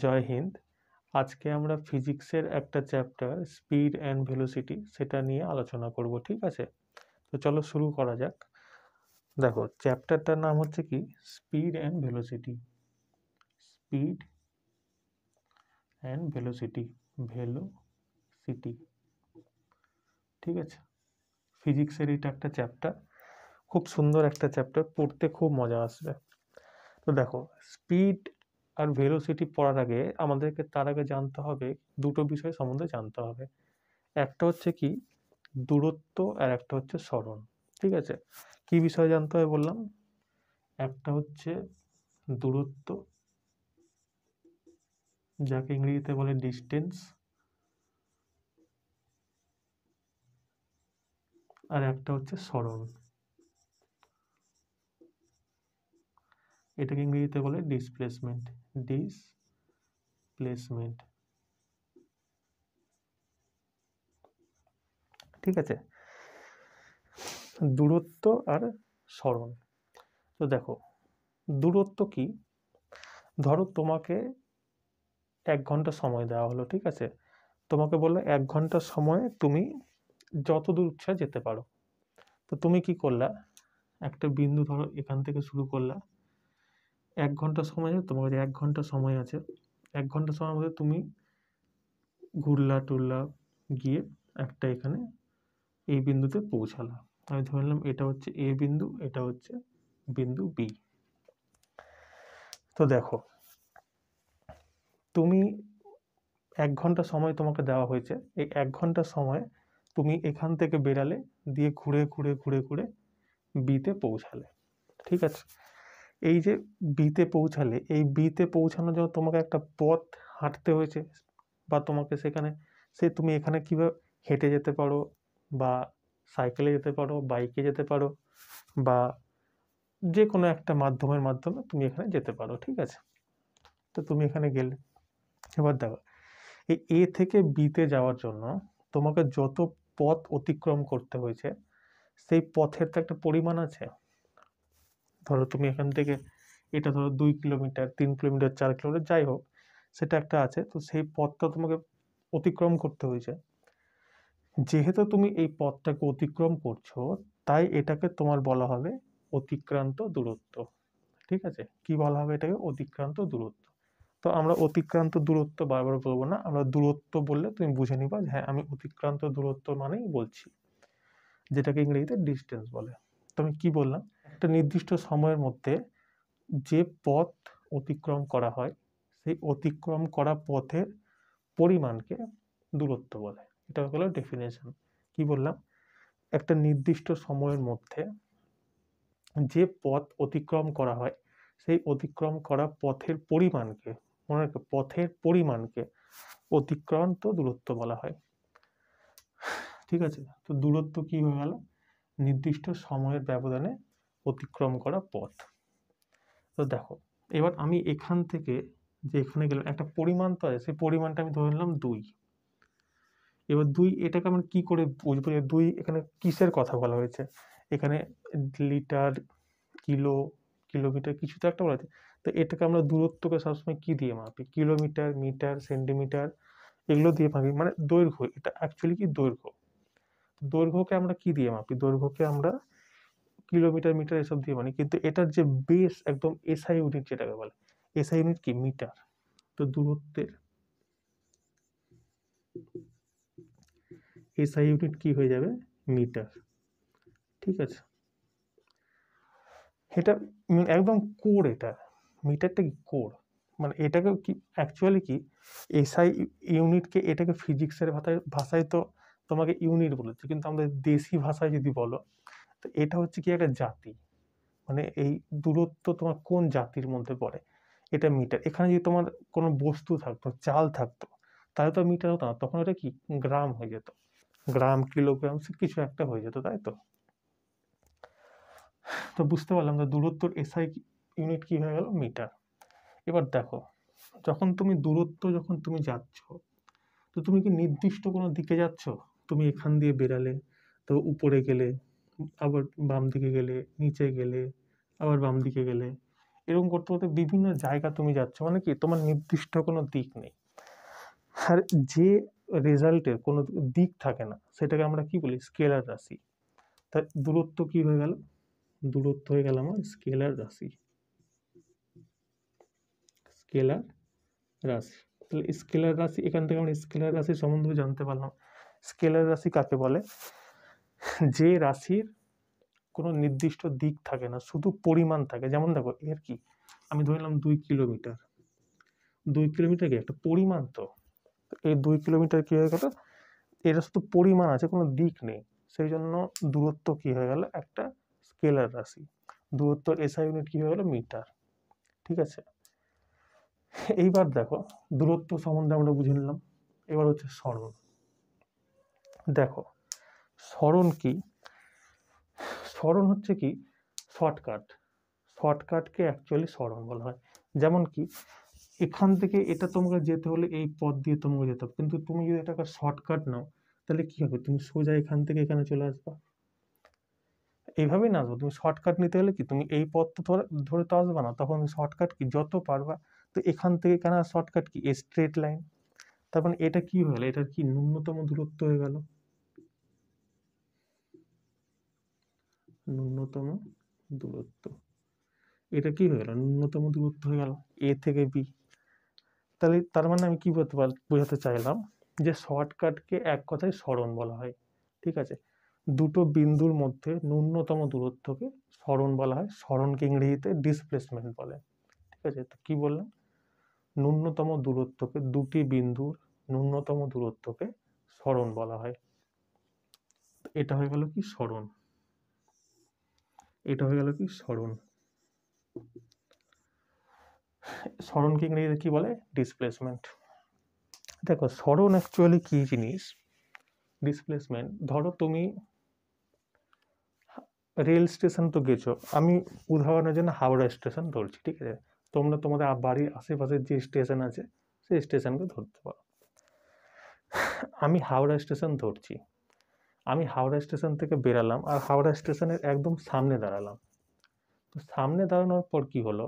জয় হিন্দ। আজকে আমরা ফিজিক্সের একটা চ্যাপ্টার স্পিড অ্যান্ড ভেলোসিটি সেটা নিয়ে আলোচনা করব, ঠিক আছে? তো চলো শুরু করা যাক। দেখো, চ্যাপ্টারটার নাম হচ্ছে কি speed and velocity. Speed and velocity, velocity, ঠিক আছে? ফিজিক্সের এটা একটা চ্যাপ্টার, খুব সুন্দর একটা চ্যাপ্টার, পড়তে খুব মজা আসবে। তো দেখো, স্পিড আর ভেলোসিটি পড়ার আগে আমাদেরকে তার আগে জানতে হবে দুটো বিষয় সম্বন্ধে জানতে হবে। একটা হচ্ছে কি দূরত্ব আর একটা হচ্ছে সরণ, ঠিক আছে? কি বিষয় জানতে হবে বললাম? একটা হচ্ছে দূরত্ব, যাকে ইংরেজিতে বলে ডিস্টেন্স, আর একটা হচ্ছে সরণ, এটাকে ইংরেজিতে বলে ডিসপ্লেসমেন্ট। ডিসপ্লেসমেন্ট, ঠিক আছে? দূরত্ব আর সরণ। তো দেখো, দূরত্ব কি? ধরো তোমাকে 1 ঘন্টা সময় দেওয়া হলো, ঠিক আছে? তোমাকে বললো 1 ঘন্টা সময়ে তুমি যত দূর ইচ্ছা যেতে পারো। তো তুমি কি করলা? একটা বিন্দু ধরো এখান থেকে শুরু করলা। 1 ঘন্টা সময় আছে, তোমার কাছে 1 ঘন্টা সময় আছে। 1 ঘন্টা সময়ের মধ্যে তুমি ঘুরলা টুরলা গিয়ে একটা এখানে এই বিন্দুতে পৌঁছালা। আমি ধরে নিলাম এটা হচ্ছে এ বিন্দু, এটা হচ্ছে বিন্দু বি। তো দেখো, তুমি 1 ঘন্টা সময় তোমাকে দেওয়া হয়েছে। এই 1 ঘন্টা সময় তুমি এখান থেকে বেরালে, দিয়ে ঘুরে ঘুরে ঘুরে ঘুরে বিতে পৌঁছালে, ঠিক আছে? এই যে বিতে পৌঁছালে, এই বিতে পৌঁছানোর জন্য তোমাকে একটা পথ হাঁটতে হয়েছে, বা তোমাকে সেখানে তুমি এখানে কিভাবে হেঁটে যেতে পারো, বা সাইকেলে যেতে পারো, বাইকে যেতে পারো, বা যে কোনো একটা মাধ্যমের মাধ্যমে তুমি এখানে যেতে পারো, ঠিক আছে? তো তুমি এখানে গেলে, এবার দেখো, এই এ থেকে বিতে যাওয়ার জন্য তোমাকে যত পথ অতিক্রম করতে হয়েছে, সেই পথের তো একটা পরিমাণ আছে। ধরো তুমি এখান থেকে, এটা ধরো 2 কিলোমিটার, 3 কিলোমিটার, 4 কিলোমিটার, যাই হোক, সেটা একটা আছে। তো সেই পথটা তোমাকে অতিক্রম করতে হয়েছে। যেহেতু তুমি এই পথটাকে অতিক্রম করছো, তাই এটাকে তোমার বলা হবে অতিক্রান্ত দূরত্ব, ঠিক আছে? কি বলা হবে এটাকে? অতিক্রান্ত দূরত্ব। তো আমরা অতিক্রান্ত দূরত্ব বারবার বলবো না, আমরা দূরত্ব বললে তুমি বুঝে নিবা যে হ্যাঁ, আমি অতিক্রান্ত দূরত্ব মানেই বলছি, যেটাকে ইংরেজিতে ডিস্টেন্স বলে। তো আমি কি বললাম? একটা নির্দিষ্ট সময়ের মধ্যে যে পথ অতিক্রম করা হয়, সেই অতিক্রম করা পথের পরিমাণকে দূরত্ব বলে। এটা হলো ডেফিনেশন। কি বললাম? একটা নির্দিষ্ট সময়ের মধ্যে যে পথ অতিক্রম করা হয়, সেই অতিক্রম করা পথের পরিমাণকে, মনে রাখো, পথের পরিমাণকে অতিক্রান্ত দূরত্ব বলা হয়, ঠিক আছে? তো দূরত্ব কি হয়ে গেল? নির্দিষ্ট সময়ের ব্যবধানে অতিক্রম করা পথ। তো দেখো, এবার আমি এখান থেকে যে এখানে গেলাম, একটা পরিমাণ তো আছে, সেই পরিমাণটা আমি ধরে নিলাম 2। এবার 2, এটাকে আমরা কি করে বুঝবো যে 2 এখানে কিসের কথা বলা হয়েছে? এখানে লিটার, কিলো, কিলোমিটার, কিছু তো একটা বলা আছে। তো এটাকে আমরা দূরত্বকে সবসময় কি দিয়ে মাপি? কিলোমিটার, মিটার, সেন্টিমিটার, এগুলো দিয়ে মাপি। মানে দৈর্ঘ্য, এটা অ্যাকচুয়ালি কি দৈর্ঘ্য। দৈর্ঘ্যকে আমরা কি দিয়ে মাপি? দৈর্ঘ্যকে আমরা কিলোমিটার, মিটার এসব দিয়ে মানি। কিন্তু এটার যে বেস, একদম এসআই ইউনিট যেটাকে বলে, এসআই ইউনিট কি? মিটার। তো দূরত্বের এসআই ইউনিট কি হয়ে যাবে? মিটার, ঠিক আছে? এটা একদম কোর। এটা মিটারটা কি কোর, মানে এটাকে কি অ্যাকচুয়ালি কি এসআই ইউনিটকে, এটাকে ফিজিক্সের ভাষায় তো তোমাকে ইউনিট বলেছে, কিন্তু আমাদের দেশি ভাষায় যদি বলো, তো এটা হচ্ছে কি একটা জাতি। মানে এই দূরত্ব তোমার কোন জাতির মধ্যে পড়ে, এটা মিটার। এখানে যদি তোমার কোনো বস্তু থাকতো, চাল থাকতো, তাহলে তো মিটার হতো না, তখন এটা কি গ্রাম হয়ে যেত। গ্রাম, কিলোগ্রাম, কিছু একটা হয়ে যেত, তাই তো? তো বুঝতে পারলাম যে দূরত্বর এসআই ইউনিট কি হয়ে গেল? মিটার। এবার দেখো, যখন তুমি দূরত্ব, যখন তুমি যাচ্ছ, তো তুমি কি নির্দিষ্ট কোনো দিকে যাচ্ছ? তুমি এখান দিয়ে বেরালে, তো উপরে গেলে, আবার বাম দিকে গেলে, নিচে গেলে, আবার বাম দিকে গেলে, এরকম করতে করতে বিভিন্ন জায়গা তুমি যাচ্ছ, মানে কি তোমার নির্দিষ্ট কোনো দিক নেই। আর যে রেজাল্টের কোনো দিক থাকে না সেটাকে আমরা কি বলি, স্কেলার রাশি। তার দূরত্ব কি হয়ে গেল, দূরত্ব হয়ে গেল আমার স্কেলার রাশি, স্কেলার রাশি। তাহলে স্কেলার রাশি, এখান থেকে আমরা স্কেলার রাশি সম্বন্ধে জানতে পারলাম। স্কেলার রাশি কাকে বলে, যে রাশির কোনো নির্দিষ্ট দিক থাকে না, শুধু পরিমাণ থাকে। যেমন দেখো এর কি, আমি ধরলাম 2 কিলোমিটার, 2 কিলোমিটার কি একটা পরিমাণ, তো এই 2 কিলোমিটার কি হয়ে গেল, এটা শুধু পরিমাণ আছে, কোনো দিক নেই, সেই জন্য দূরত্ব কি হয়ে গেল একটা স্কেলার রাশি। দূরত্ব এসআই ইউনিট কি হয়ে গেল, মিটার। ঠিক আছে, এইবার দেখো দূরত্ব সম্বন্ধে আমরা বুঝে নিলাম। এবার হচ্ছে সরণ। দেখো সরণ কি, সরণ হচ্ছে কি শর্টকাট, শর্টকাটকে অ্যাকচুয়ালি সরণ বলা হয়। যেমন কি এখান থেকে এটা তোমাকে যেতে হলে এই পথ দিয়ে তোমাকে যেতে হবে, কিন্তু তুমি যদি এটাকে শর্টকাট নাও তাহলে কি হবে, তুমি সোজা এখান থেকে এখানে চলে আসবা, এইভাবেই না আসবো। তুমি শর্টকাট নিতে হলে কি তুমি এই পথ তো ধরে ধরে তো আসবে না, তখন শর্টকাট কি যত পারবা, তো এখান থেকে এখানে শর্টকাট কি স্ট্রেট লাইন। তার মানে এটা কি হয়ে গেল, এটার কি ন্যূনতম দূরত্ব হয়ে গেল, ন্যূনতম দূরত্ব। এটা কি হয়ে গেল, ন্যূনতম দূরত্ব হয়ে গেল এ থেকে বি। তাহলে তার মানে আমি কি বোঝাতে চাইলাম, যে শর্টকাটকে এক কথায় সরণ বলা হয়। ঠিক আছে, দুটো বিন্দুর মধ্যে ন্যূনতম দূরত্বকে সরণ বলা হয়, সরণকে ইংরেজিতে ডিসপ্লেসমেন্ট বলে। ঠিক আছে, তো কি বললাম, ন্যূনতম দূরত্বকে, দুটি বিন্দুর ন্যূনতম দূরত্বকে সরণ বলা হয়। এটা হয়ে গেল কি সরণ, এটা হয়ে গেল কি সরণ। সরণকে ইংরেজিতে কি বলে, ডিসপ্লেসমেন্ট। দেখো সরণ অ্যাকচুয়ালি কি জিনিস, ডিসপ্লেসমেন্ট। ধরো তুমি রেল স্টেশন তো গেছো, আমি উদাহরণের জন্য হাওড়া স্টেশন ধরছি। ঠিক আছে, তোমরা তোমাদের বাড়ির আশেপাশে যে স্টেশন আছে সেই স্টেশনকে ধরতে পারো। আমি হাওড়া স্টেশন ধরছি, আমি হাওড়া স্টেশন থেকে বেরালাম আর হাওড়া স্টেশনের একদম সামনে দাঁড়ালাম। তো সামনে দাঁড়ানোর পর কি হলো,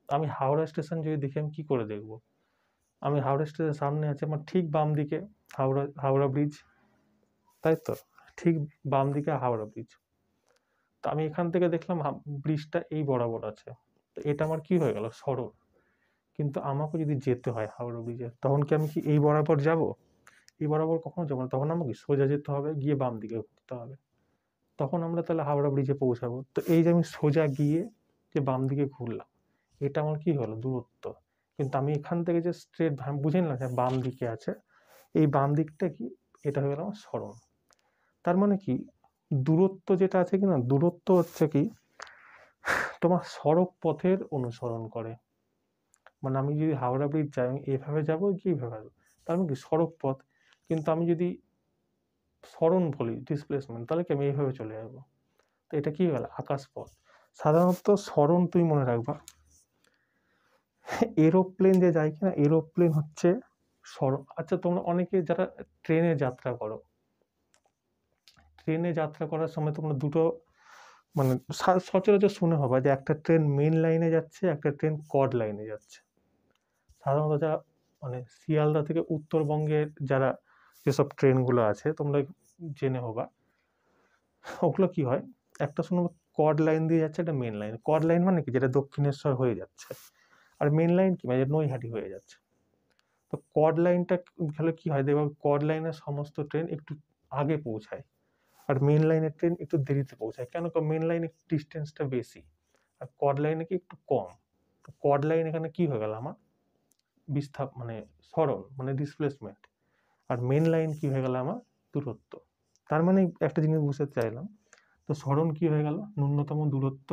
আমি হাওড়া স্টেশন যদি দেখি আমি কি করে দেখবো, আমি হাওড়া স্টেশনের সামনে আছে, আমার ঠিক বাম দিকে হাওড়া ব্রিজ, তাই তো, ঠিক বাম দিকে হাওড়া ব্রিজ। তো আমি এখান থেকে দেখলাম ব্রিজটা এই বরাবর আছে, তো এটা আমার কি হয়ে গেল, সরণ। কিন্তু আমাকে যদি যেতে হয় হাওড়া ব্রিজে, তখন কি আমি কি এই বরাবর যাব, এই বরাবর কখনো যাবো না, তখন আমাকে সোজা যেতে হবে, গিয়ে বাম দিকে ঘুরতে হবে, তখন আমরা তাহলে হাওড়া ব্রিজে পৌঁছাবো। তো এই যে আমি সোজা গিয়ে যে বাম দিকে ঘুরলাম, এটা আমার কি হলো, দূরত্ব। কিন্তু আমি এখান থেকে যে স্ট্রেট বুঝে নিলাম যে বাম দিকে আছে, এই বাম দিকটা কি, এটা হয়ে গেল আমার সরণ। তার মানে কি, দূরত্ব যেটা আছে কি না, দূরত্ব হচ্ছে কি তোমার সড়ক পথের অনুসরণ করে। মানে আমি যদি হাওড়া ব্রিজ যাই, আমি এভাবে যাবো কি এইভাবে আসবো, তার মানে কি সড়ক পথ। কিন্তু আমি যদি সরণ বলি ডিসপ্লেসমেন্ট, তাহলে কি আমি এইভাবে চলে যাবো, তো এটা কি হয়ে গেল, আকাশ পথ। সাধারণত সরণ তুমি মনে রাখবা, এরোপ্লেন যে যায় কিনা, এরোপ্লেন হচ্ছে সরণ। আচ্ছা তোমরা অনেকে যারা ট্রেনে যাত্রা করো, ট্রেনে যাত্রা করার সময় তোমরা দুটো মানে সচরাচর শুনে হবে যে একটা ট্রেন মেন লাইনে যাচ্ছে, একটা ট্রেন কড লাইনে যাচ্ছে। সাধারণত যারা মানে শিয়ালদা থেকে উত্তরবঙ্গের যারা যেসব ট্রেনগুলো আছে তোমরা জেনে হবা, ওগুলো কি হয়, একটা শুনে কড লাইন দিয়ে যাচ্ছে, একটা মেন লাইন। কড লাইন মানে কি, যেটা দক্ষিণেশ্বর হয়ে যাচ্ছে, আর মেন লাইন কি মানে নৈহাটি হয়ে যাচ্ছে। তো কড লাইনটা হলে কি হয়, দেখবে কড লাইনের সমস্ত ট্রেন একটু আগে পৌঁছায়, আর মেন লাইনের ট্রেন একটু দেরিতে পৌঁছায়। কেন, মেন লাইনে ডিস্টেন্সটা বেশি, আর কড লাইনে কি একটু কম। তো কড লাইন এখানে কি হয়ে গেল আমার, বিস্তার মানে সরণ মানে ডিসপ্লেসমেন্ট, আর মেন লাইন কি হয়ে গেল আমার, দূরত্ব। তার মানে একটা জিনিস বুঝতে চাইলাম, তো সরণ কি হয়ে গেল, ন্যূনতম দূরত্ব।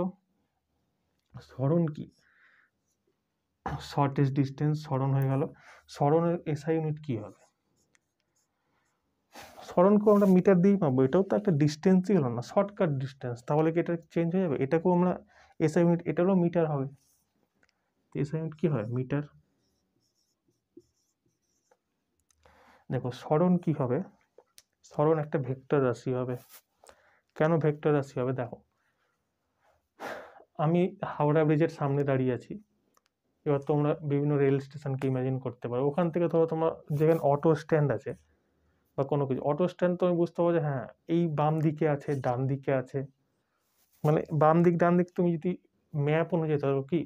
সরণ কি, শর্টেস্ট ডিস্টেন্স, সরণ হয়ে গেল। সরণের এসআই ইউনিট কি হবে, সরণকে আমরা মিটার দিয়েই পাবো, এটাও তো একটা ডিস্টেন্সই হলো না, শর্টকাট ডিস্টেন্স। তাহলে কি এটা চেঞ্জ হয়ে যাবে, এটাকেও আমরা এসআই ইউনিট, এটারও মিটার হবে। এসআই ইউনিট কি হয়, মিটার। দেখো সরণ কি হবে, সরণ একটা ভেক্টর রাশি হবে। কেন ভেক্টর রাশি হবে, দেখো আমি হাওড়া ব্রিজের সামনে দাঁড়িয়ে আছি, এবার তোমরা বিভিন্ন রেল স্টেশনকে ইমাজিন করতে পারো। ওখান থেকে ধরো তোমার যেখানে অটো স্ট্যান্ড আছে বা কোনো কিছু, অটো স্ট্যান্ড তুমি বুঝতে পারো যে হ্যাঁ এই বাম দিকে আছে, ডান দিকে আছে, মানে বাম দিক ডান দিক তুমি যদি ম্যাপ অনুযায়ী ধরো কি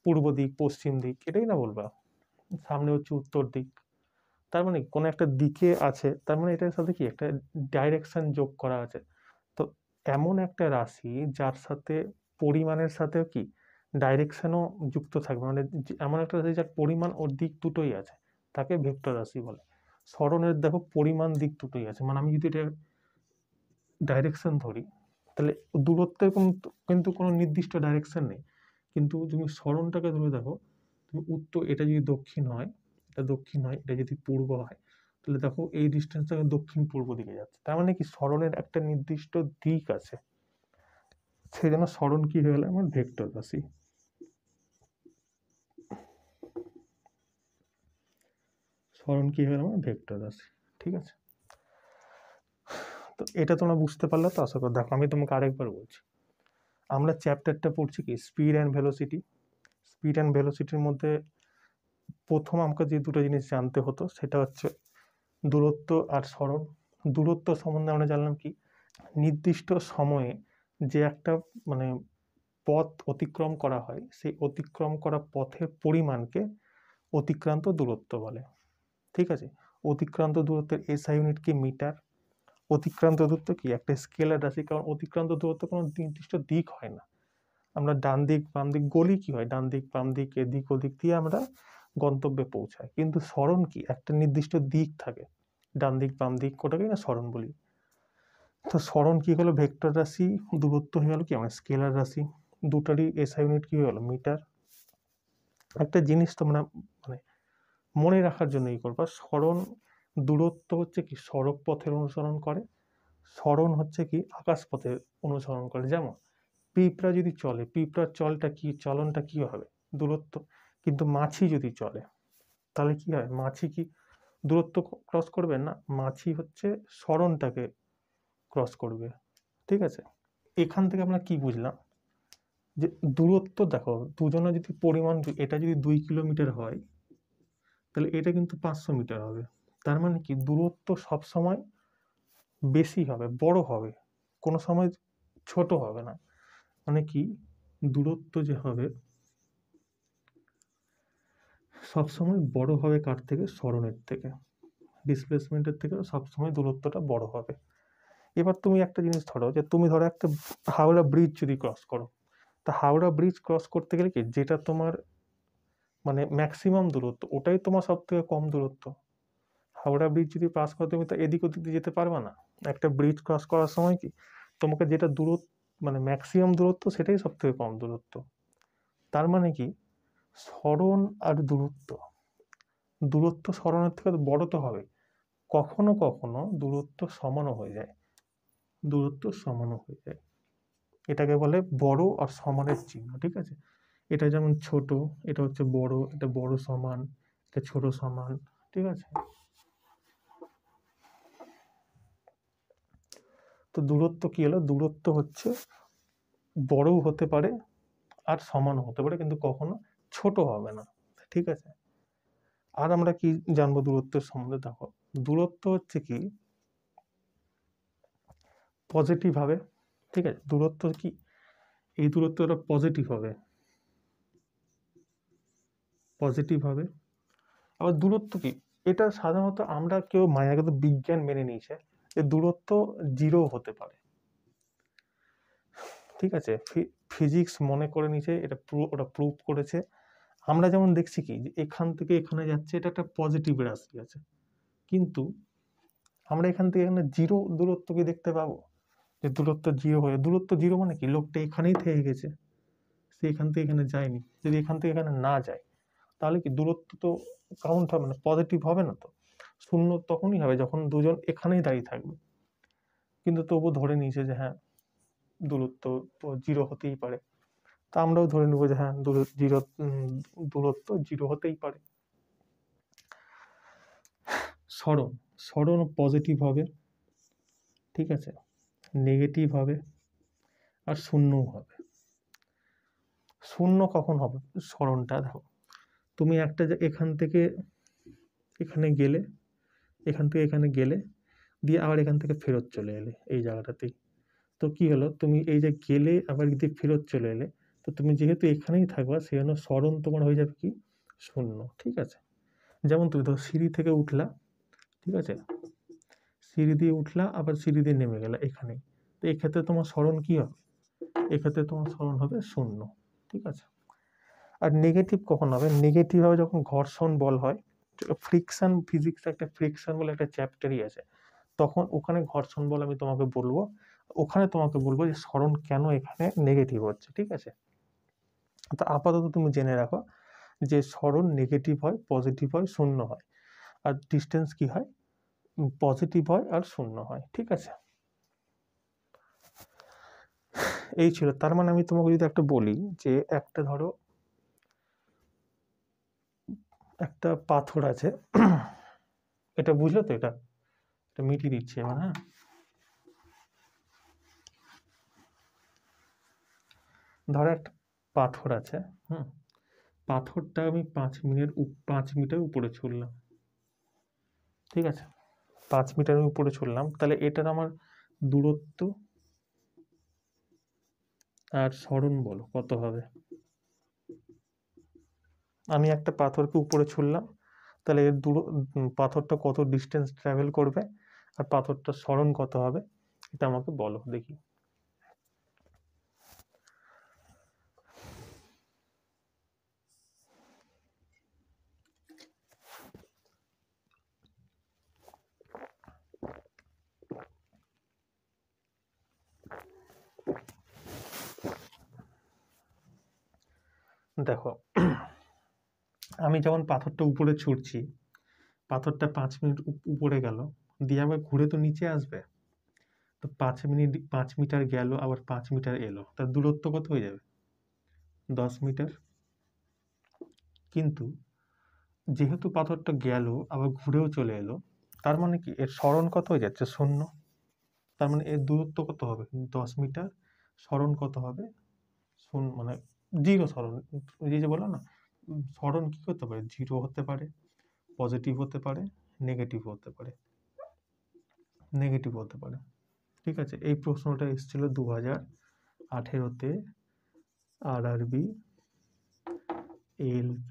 পূর্ব দিক পশ্চিম দিক এটাই না বলবা, সামনে হচ্ছে উত্তর দিক, তার মানে কোনো একটা দিকে আছে, তার মানে এটার সাথে কি একটা ডাইরেকশন যোগ করা আছে। তো এমন একটা রাশি যার সাথে পরিমাণের সাথেও কি ডাইরেকশনও যুক্ত থাকবে, মানে এমন একটা রাশি যার পরিমাণ ওর দিক দুটোই আছে, তাকে ভেক্টর রাশি বলে। সরণের দেখো পরিমাণ দিক দুটোই আছে, মানে আমি যদি এটা ডাইরেকশন ধরি তাহলে দূরত্বের কিন্তু কোনো নির্দিষ্ট ডাইরেকশন নেই, কিন্তু তুমি সরণটাকে ধরে দেখো, তুমি উত্তর, এটা যদি দক্ষিণ হয়, এটা দক্ষিণ হয়, এটা যদি পূর্ব হয়, তাহলে দেখো এই ডিস্টেন্সটা দক্ষিণ পূর্ব দিকে যাচ্ছে, তার মানে কি সরণের একটা নির্দিষ্ট দিক আছে, সেই জন্য সরণ কি হয়ে গেল আমার ভেক্টর রাশি। সরণ কি হয়ে গেল আমার ভেক্টর রাশি, ঠিক আছে। তো এটা তোমরা বুঝতে পারলে তো আশা করি। দেখো আমি তোমাকে আরেকবার বলছি, আমরা চ্যাপ্টারটা পড়ছি কি speed and velocity. Speed and ভেলোসিটির মধ্যে প্রথম আমাকে যে দুটো জিনিস জানতে হতো সেটা হচ্ছে দূরত্ব আর সরণ। দূরত্ব সম্বন্ধে আমরা জানলাম কি নির্দিষ্ট সময়ে যে একটা মানে পথ অতিক্রম করা হয়, সেই অতিক্রম করা পথের পরিমাণকে অতিক্রান্ত দূরত্ব বলে, ঠিক আছে। অতিক্রান্ত দূরত্বের এসআই ইউনিট কি মিটার। অতিক্রান্ত দূরত্ব কি একটা স্কেলার রাশি, কারণ অতিক্রান্ত দূরত্ব কোনো নির্দিষ্ট দিক হয় না, আমরা ডান দিক বাম দিক গলি কি হয় ডান দিক বাম দিক এদিক ওদিক দিয়ে আমরা গন্তব্যে পৌঁছাই, কিন্তু সরণ কি একটা নির্দিষ্ট দিক থাকে, ডান দিক বাম দিক, ওটাকে না সরণ বলি। তো সরণ কি হলো ভেক্টর রাশি, দূরত্ব হয়ে গেল কি আমরা স্কেলার রাশি, দুটারই এসআই ইউনিট কি হয়ে গেল মিটার। একটা জিনিস তোমরা মানে মনে রাখার জন্য ই করবা, সরণ দূরত্ব হচ্ছে কি সড়ক পথের অনুসরণ করে, সরণ হচ্ছে কি আকাশ পথের অনুসরণ করে। যেমন পিঁপড়া যদি চলে, পিঁপড়ার চলনটা কি হবে দূরত্ব, কিন্তু মাছি যদি চলে তাহলে কি হয়, মাছি কি দূরত্ব ক্রস করবে না, মাছি হচ্ছে সরণটাকে ক্রস করবে, ঠিক আছে। এখান থেকে আমরা কি বুঝলাম যে দূরত্ব দেখো দুজনে যদি পরিমাণ, এটা যদি 2 কিলোমিটার হয় তাহলে এটা কিন্তু 500 মিটার হবে, তার মানে কি দূরত্ব সব সময় বেশি হবে, বড় হবে, কোনো সময় ছোট হবে না। মানে কি দূরত্ব যে হবে সবসময় বড় হবে কার থেকে, সরণের থেকে, ডিসপ্লেসমেন্টের থেকে সবসময় দূরত্বটা বড় হবে। এবার তুমি একটা জিনিস ধরো যে তুমি ধরো একটা হাওড়া ব্রিজ যদি ক্রস করো, তা হাওড়া ব্রিজ ক্রস করতে গেলে কি যেটা তোমার মানে ম্যাক্সিমাম দূরত্ব ওটাই তোমার সব থেকে কম দূরত্ব। হাওড়া ব্রিজ যদি পাস করো তুমি তো এদিক ওদিক দিয়ে যেতে পারবে না, একটা ব্রিজ ক্রস করার সময় কি তোমাকে যেটা দূরত্ব মানে ম্যাক্সিমাম দূরত্ব সেটাই সব থেকে কম দূরত্ব। তার মানে কি সরণ আর দূরত্ব, দূরত্ব সরণের থেকে বড় তো হবে, কখনো কখনো দূরত্ব সমানও হয়ে যায়, দূরত্ব সমানও হয়ে যায়, এটাকে বলে বড় আর সমানের চিহ্ন, ঠিক আছে। এটা যেমন ছোট, এটা হচ্ছে বড়, এটা বড় সমান, এটা ছোট সমান, ঠিক আছে। তো দূরত্ব কি হলো, দূরত্ব হচ্ছে বড়ও হতে পারে আর সমানও হতে পারে, কিন্তু কখনো ছোট হবে না, ঠিক আছে। আর আমরা কি জানবো দূরত্বের সম্বন্ধে, দেখো দূরত্ব হচ্ছে কি পজিটিভ হবে, ঠিক আছে। দূরত্ব কি এই দূরত্বটা পজিটিভ হবে, পজিটিভ হবে। আবার দূরত্ব কি এটা সাধারণত আমরা কেউ মায়াগত বিজ্ঞান মেনে নিয়েছে যে দূরত্ব 0 হতে পারে, ঠিক আছে। ফিজিক্স মনে করে নিয়েছে, এটা ওটা প্রুভ করেছে। আমরা যেমন দেখছি কি যে এখান থেকে এখানে যাচ্ছে, এটা একটা পজিটিভ রাশি আছে, কিন্তু আমরা এখান থেকে এখানে 0 দূরত্ব কি দেখতে পাবো, যে দূরত্ব 0 হয়ে, দূরত্ব 0 মানে কি লোকটা এখানেই থেকে গেছে, সে এখান থেকে এখানে যায়নি, যদি এখান থেকে এখানে না যায় তাহলে কি দূরত্ব তো কাউন্ট হবে না, পজিটিভ হবে না, তো শূন্য তখনই হবে যখন দুজন এখানেই দাঁড়িয়ে থাকবে, কিন্তু তবু ধরে নিয়েছে যে হ্যাঁ দূরত্ব তো 0 হতেই পারে, তা আমরাও ধরে নেবো যে হ্যাঁ দূরত্ব 0 হতেই পারে। সরণ, সরণ পজিটিভ হবে, ঠিক আছে, নেগেটিভ হবে আর শূন্যও হবে। শূন্য কখন হবে সরণটা? দেখো, তুমি একটা এখান থেকে এখানে গেলে, এখান থেকে এখানে গেলে, দিয়ে আবার এখান থেকে ফেরত চলে এলে এই জায়গাটাতেই। তো কি হলো, তুমি এই যে গেলে আবার দিয়ে ফেরত চলে এলে, তো তুমি যেহেতু এখানেই থাকবা সেই জন্য সরণ তোমার হয়ে যাবে কি শূন্য। ঠিক আছে, যেমন তুমি ধরো সিঁড়ি থেকে উঠলা, ঠিক আছে, সিঁড়ি দিয়ে উঠলা আবার সিঁড়ি দিয়ে নেমে গেলা এখানেই, তো এক্ষেত্রে তোমার সরণ কি হবে? এক্ষেত্রে তোমার সরণ হবে শূন্য। ঠিক আছে, আর নেগেটিভ কখন হবে? নেগেটিভ হবে যখন ঘর্ষণ বল হয়, ফ্রিকশন, ফিজিক্স একটা ফ্রিকশন বলে একটা চ্যাপ্টারই আছে, তখন ওখানে ঘর্ষণ বল আমি তোমাকে বলবো, ওখানে তোমাকে বলবো যে সরণ কেন এখানে নেগেটিভ হচ্ছে। ঠিক আছে, তো আপাতত তুমি জেনে রাখো যে সরণ নেগেটিভ হয়, পজিটিভ হয়, শূন্য হয়, আর ডিস্টেন্স কি হয়? পজিটিভ হয় আর শূন্য হয়। ঠিক আছে, এই ছিল। তার মানে আমি তোমাকে যদি একটা বলি যে একটা ধরো একটা পাথর আছে, এটা বুঝলো তো? এটা মিটিয়ে দিচ্ছি এবার। হ্যাঁ, ধরো একটা পাথর আছে, হুম, পাথরটা আমি 5 মিটার উপরে ছুড়লাম। ঠিক আছে, 5 মিটার উপরে ছুড়লাম, তাহলে এটার আমার দূরত্ব আর সরণ বলো কত হবে? আমি একটা পাথরকে উপরে ছুড়লাম, তাহলে এর পাথরটা কত ডিস্টেন্স ট্রাভেল করবে আর পাথরটার সরণ কত হবে, এটা আমাকে বলো দেখি। দেখো, আমি যখন পাথরটা উপরে ছুটছি, পাথরটা 5 মিনিট উপরে গেল, দিয়ে আবার ঘুরে তো নিচে আসবে, তো 5 মিটার গেল আবার 5 মিটার এলো, তার দূরত্ব কত হয়ে যাবে? 10 মিটার। কিন্তু যেহেতু পাথরটা গেল আবার ঘুরেও চলে এলো, তার মানে কি এর সরণ কত হয়ে যাচ্ছে? শূন্য। তার মানে এর দূরত্ব কত হবে? 10 মিটার। সরণ কত হবে? মানে জিরো সরণ। ওই যে বললাম না, সরণ কি হতে পারে? জিরো হতে পারে, পজিটিভ হতে পারে, নেগেটিভ হতে পারে, নেগেটিভ হতে পারে। ঠিক আছে, এই প্রশ্নটা এসেছিল 2018-তে RRB ALP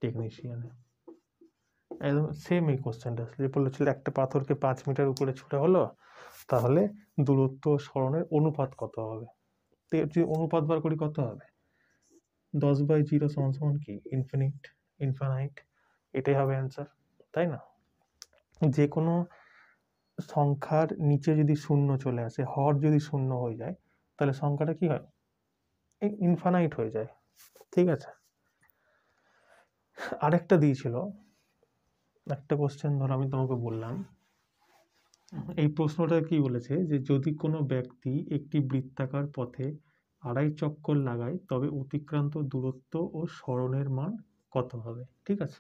টেকনিশিয়ানে, একদম সেম এই কোশ্চেনটা আসলে বলেছিল একটা পাথরকে 5 মিটার উপরে ছুড়ে হলো, তাহলে দূরত্ব ও সরণের অনুপাত কত হবে? তো এর যদি অনুপাত বার করি কত হবে? 10/0 সমান সমান কি? ইনফিনিট। এটাই হবে অ্যান্সার, তাই না? যে কোনো সংখ্যার নিচে যদি শূন্য চলে আসে, হর যদি শূন্য হয়ে যায়, তাহলে সংখ্যাটা কি হয়? ইনফানাইট হয়ে যায়। ঠিক আছে, আরেকটা দিয়েছিল, একটা কোশ্চেন ধরো আমি তোমাকে বললাম, এই প্রশ্নটা কি বলেছে যে যদি কোনো ব্যক্তি একটি বৃত্তাকার পথে 2.5 চক্কর লাগায় তবে অতিক্রান্ত দূরত্ব ও সরণের মান কত হবে? ঠিক আছে,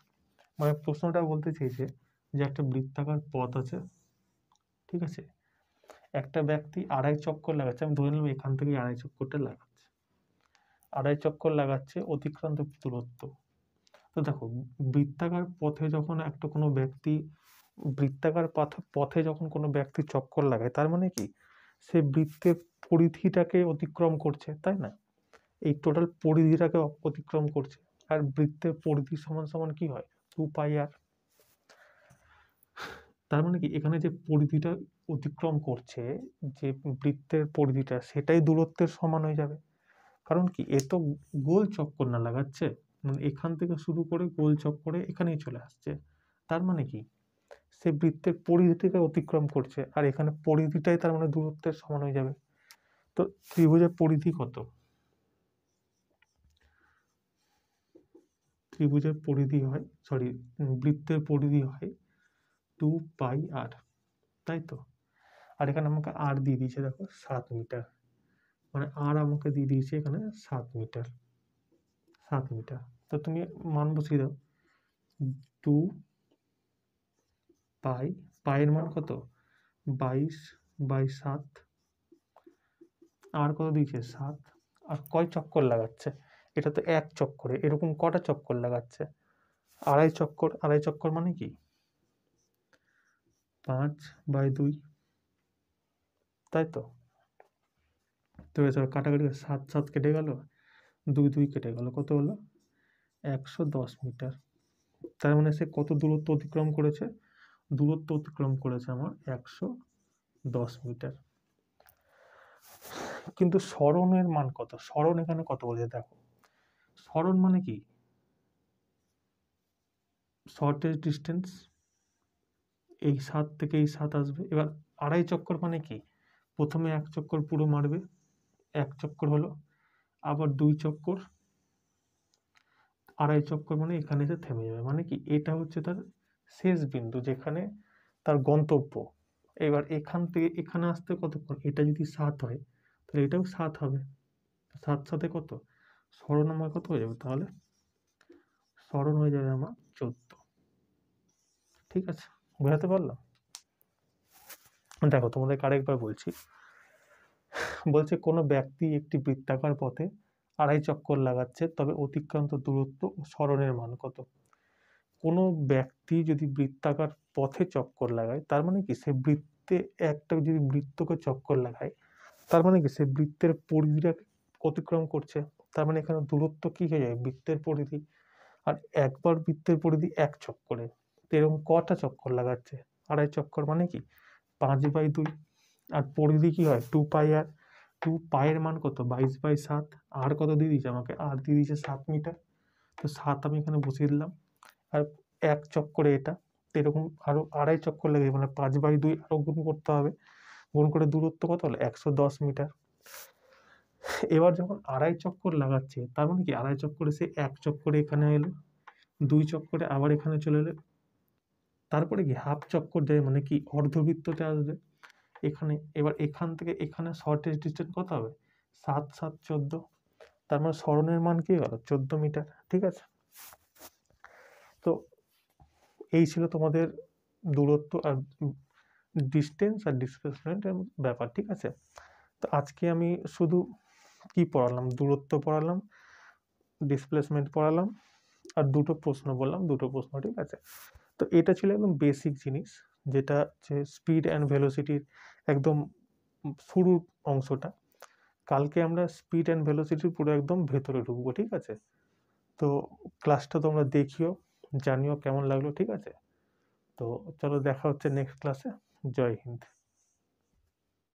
মানে প্রশ্নটা বলতে চেয়েছে যে একটা বৃত্তাকার পথ আছে, ঠিক আছে, একটা ব্যক্তি 2.5 চক্কর লাগাচ্ছে, আমি ধরে নিলাম এখান থেকে 2.5 চক্করটা লাগাচ্ছে, 2.5 চক্কর লাগাচ্ছে, অতিক্রান্ত দূরত্ব। তো দেখো, বৃত্তাকার পথে যখন একটা কোনো ব্যক্তি বৃত্তাকার পথে যখন কোনো ব্যক্তি চক্কর লাগায়, তার মানে কি সে বৃত্তের পরিধিটাকে অতিক্রম করছে, তাই না? এই টোটাল পরিধিটাকে অতিক্রম করছে, আর বৃত্তের পরিধি সমান সমান কি হয়? 2πr। তার মানে কি এখানে যে পরিধিটা অতিক্রম করছে, যে বৃত্তের পরিধিটা, সেটাই দূরত্বের সমান হয়ে যাবে। কারণ কি এ তো গোল চক্কর না লাগাচ্ছে, মানে এখান থেকে শুরু করে গোল চক্করে এখানেই চলে আসছে। তার মানে কি সে বৃত্তের পরিধিটাকে অতিক্রম করছে, আর এখানে পরিধিটাই তার মানে দূরত্বের সমান হয়ে যাবে। তো ত্রিভুজের পরিধি কত? ত্রিভুজের পরিধি হয়, সরি, বৃত্তের পরিধি হয় 2πr, তাই তো? আর এখানে আমাকে আর দিয়ে দিয়েছে দেখো 7 মিটার, মানে আর আমাকে দিয়ে দিয়েছে এখানে 7 মিটার। 7 মিটার, তো তুমি মান বসিয়ে দাও। 2π, পায়ের মান কত? 22/7। আর কত দিয়েছে? 7। আর কয় চক্কর লাগাচ্ছে? এটা তো এক চক্করে, এরকম কটা চক্কর লাগাচ্ছে? আড়াই চক্কর। আড়াই চক্কর মানে কি? 5/2, তাই তো? তো এসব কাটাকাটি 7 কেটে গেল, 2 কেটে গেল, কত হলো? 110 মিটার। তার মানে সে কত দূরত্ব অতিক্রম করেছে? দূরত্ব অতিক্রম করেছে আমার 110 মিটার। কিন্তু সরণের মান কত? সরণ এখানে কত বলেছে দেখো। সরণ মানে কি? Shortest distance. এই 7 থেকে এই 7 আসবে। এবার আড়াই চক্কর মানে কি? প্রথমে 1 চক্কর পুরো মারবে, 1 চক্কর হলো, আবার 2 চক্কর, আড়াই চক্কর মানে এখানে এসে থেমে যাবে। মানে কি? এটা হচ্ছে তার শেষ বিন্দু, যেখানে তার গন্তব্য। এবার এখান থেকে এখানে আসতে কতক্ষণ? এটা যদি 7 হয় তাহলে এটাও 7 হবে। 7 সাথে কত? সরণ আমার কত হয়ে যাবে তাহলে? সরণ হয়ে যাবে আমার 14। ঠিক আছে, বোঝাতে পারলাম? দেখো তোমাদেরকে আরেকবার বলছি। বলছে কোনো ব্যক্তি একটি বৃত্তাকার পথে আড়াই চক্কর লাগাচ্ছে, তবে অতিক্রান্ত দূরত্ব ও সরণের মান কত? কোনো ব্যক্তি যদি বৃত্তাকার পথে চক্কর লাগায়, তার মানে কি? সে বৃত্তে একটা যদি বৃত্তকে চক্কর লাগায়, তার মানে কি? সে বৃত্তের পরিধিটা অতিক্রম করছে। তার মানে এখানে দূরত্ব কি হয়ে যায়? বৃত্তের পরিধি। আর একবার বৃত্তের পরিধি 1 চক্করে, তো এরকম কটা চক্কর লাগাচ্ছে? আড়াই চক্কর মানে কি? 5/2। আর পরিধি কি হয়? 2 পাই। আর 2 পাইয়ের মান কত? 22/7। আর কত দিয়ে দিয়েছে আমাকে? আর দিয়ে দিয়েছে 7 মিটার। তো 7 আমি এখানে বসিয়ে দিলাম। আর 1 চক্করে এটা, তো এরকম আরো আড়াই চক্কর লেগে, মানে 5/2 আরো গুণ করতে হবে। গুণ করে দূরত্ব কত হলো? 110 মিটার। এবার যখন আড়াই চক্কর লাগাচ্ছে, তার মানে কি? আড়াই চক্করে সে 1 চক্করে এখানে এলো, 2 চক্করে আবার এখানে চলে এলো, তারপরে কি হাফ চক্কর যায়, মানে কি? অর্ধবৃত্ততে আসবে এখানে। এবার এখান থেকে এখানে শর্টেস্ট ডিস্টেন্স কত হবে? 7/7 = 14। তার মানে সরণের মান কি গেল? 14 মিটার। ঠিক আছে, তো এই ছিল তোমাদের দূরত্ব আর ডিস্টেন্স আর ডিসপ্লেসমেন্টের ব্যাপার। ঠিক আছে, তো আজকে আমি শুধু কি পড়ালাম? দূরত্ব পড়ালাম, ডিসপ্লেসমেন্ট পড়ালাম, আর দুটো প্রশ্ন বললাম, দুটো প্রশ্ন। ঠিক আছে, তো এটা ছিল একদম বেসিক জিনিস, যেটা হচ্ছে স্পিড অ্যান্ড ভেলোসিটির একদম শুরুর অংশটা। কালকে আমরা স্পিড অ্যান্ড ভেলোসিটির পুরো একদম ভেতরে ঢুকবো। ঠিক আছে, তো ক্লাসটা তোমরা দেখিও, জানিও কেমন লাগলো। ঠিক আছে, তো চলো দেখা হচ্ছে নেক্সট ক্লাসে। জয় হিন্দ।